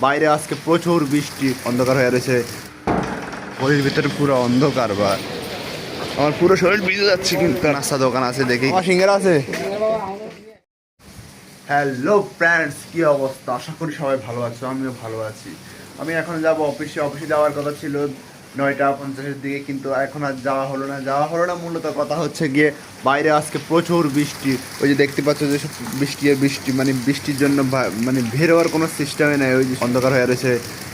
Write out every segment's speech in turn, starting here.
বাইরে আজকে প্রচুর বৃষ্টি, অন্ধকার হয়ে রয়েছে, ঘরের ভিতরে পুরো অন্ধকার। বা আমার পুরো শরীর ভিজে যাচ্ছে, কিন্তু নাস্তা দোকান আছে দেখি, আমার সিঙ্গারা আছে। হ্যালো ফ্রেন্ডস, কি অবস্থা? আশা করি সবাই ভালো আছো, আমিও ভালো আছি। আমি এখন যাব অফিসে যাওয়ার কথা ছিল 9:50-এর দিকে, কিন্তু এখন আর যাওয়া হলো না। মূলত কথা হচ্ছে গিয়ে বাইরে আজকে প্রচুর বৃষ্টি। ওই যে দেখতে পাচ্ছ যে সব বৃষ্টি, মানে বৃষ্টির জন্য মানে বের হওয়ার কোনো সিস্টেমই নেই। ওই যে অন্ধকার হয়ে রয়েছে,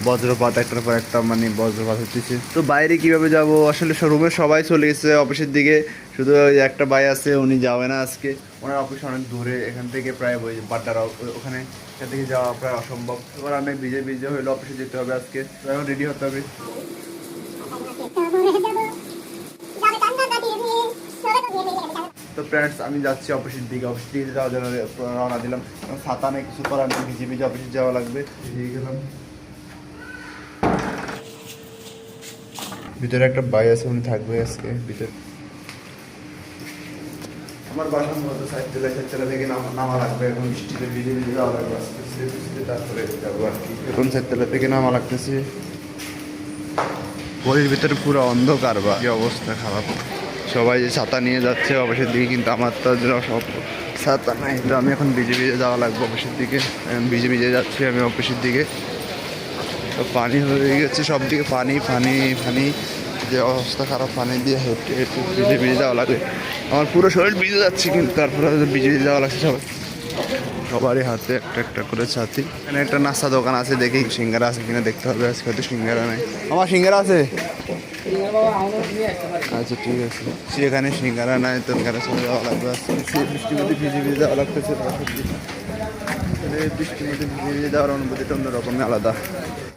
বজ্রপাত একটার পর একটা, মানে বজ্রপাত হচ্ছে। তো বাইরে কিভাবে যাব? আসলে রুমে সবাই চলে গেছে অফিসের দিকে, শুধু ওই একটা ভাই আছে, উনি যাবে না আজকে। ওনার অফিস অনেক দূরে, এখান থেকে প্রায় ওই বাড্ডার ওখানে, এখান থেকে যাওয়া প্রায় অসম্ভব। এবার অনেক ভিজে হইলো, অফিসে যেতে হবে আজকে, এখন রেডি হতে হবে। তো ফ্রেন্ডস, আমি যাচ্ছি অফিসের দিকে যাওয়ার জন্য রওনা দিলাম। ছাতা নেই, কিছু করার নেই, ভিজে অফিসে যাওয়া লাগবে। দিয়ে গেলাম, ভিতরে একটা ভাই আছে, উনি থাকবে আজকে ভিতরে। আমার বাসার মধ্যে সাইকেলে থেকে নামা লাগবে, এখন বৃষ্টিতে ভিজে যাওয়া লাগবে আজকে, তারপরে যাবো আর কি। এখন সাইকেলে থেকে নামা লাগতেছে, ঘরের ভিতরে পুরো অন্ধকার। বা কি অবস্থা খারাপ, সবাই যে ছাতা নিয়ে যাচ্ছে অফিসের দিকে, কিন্তু আমার তো সব ছাতা নাই। তো আমি এখন ভিজে যাওয়া লাগবে অফিসের দিকে। ভিজে যাচ্ছি আমি অফিসের দিকে। তো পানি হয়ে গেছে সব দিকে, পানি, যে অবস্থা খারাপ, পানি দিয়ে হেঁটে ভিজে যাওয়া লাগে। আমার পুরো শরীর ভিজে যাচ্ছে, কিন্তু তারপরে ভিজে যাওয়া লাগছে সবারই হাতে একটা করে ছাতি। এখানে একটা নাস্তা দোকান আছে, দেখি সিঙ্গারা আছে কিনা দেখতে হবে। আজকে হয়তো সিঙ্গারা নেই, আমার সিঙ্গারা আছে। আচ্ছা ঠিক আছে, এখানে সিঙ্গারা নাই, তো সিঙ্গারা চলে যাওয়া লাগবে। আজকে বৃষ্টির মধ্যে ভিজে যাওয়া লাগতেছে। বৃষ্টির মধ্যে ভিজে যাওয়ার অনুভূতিটা অন্যরকমই আলাদা।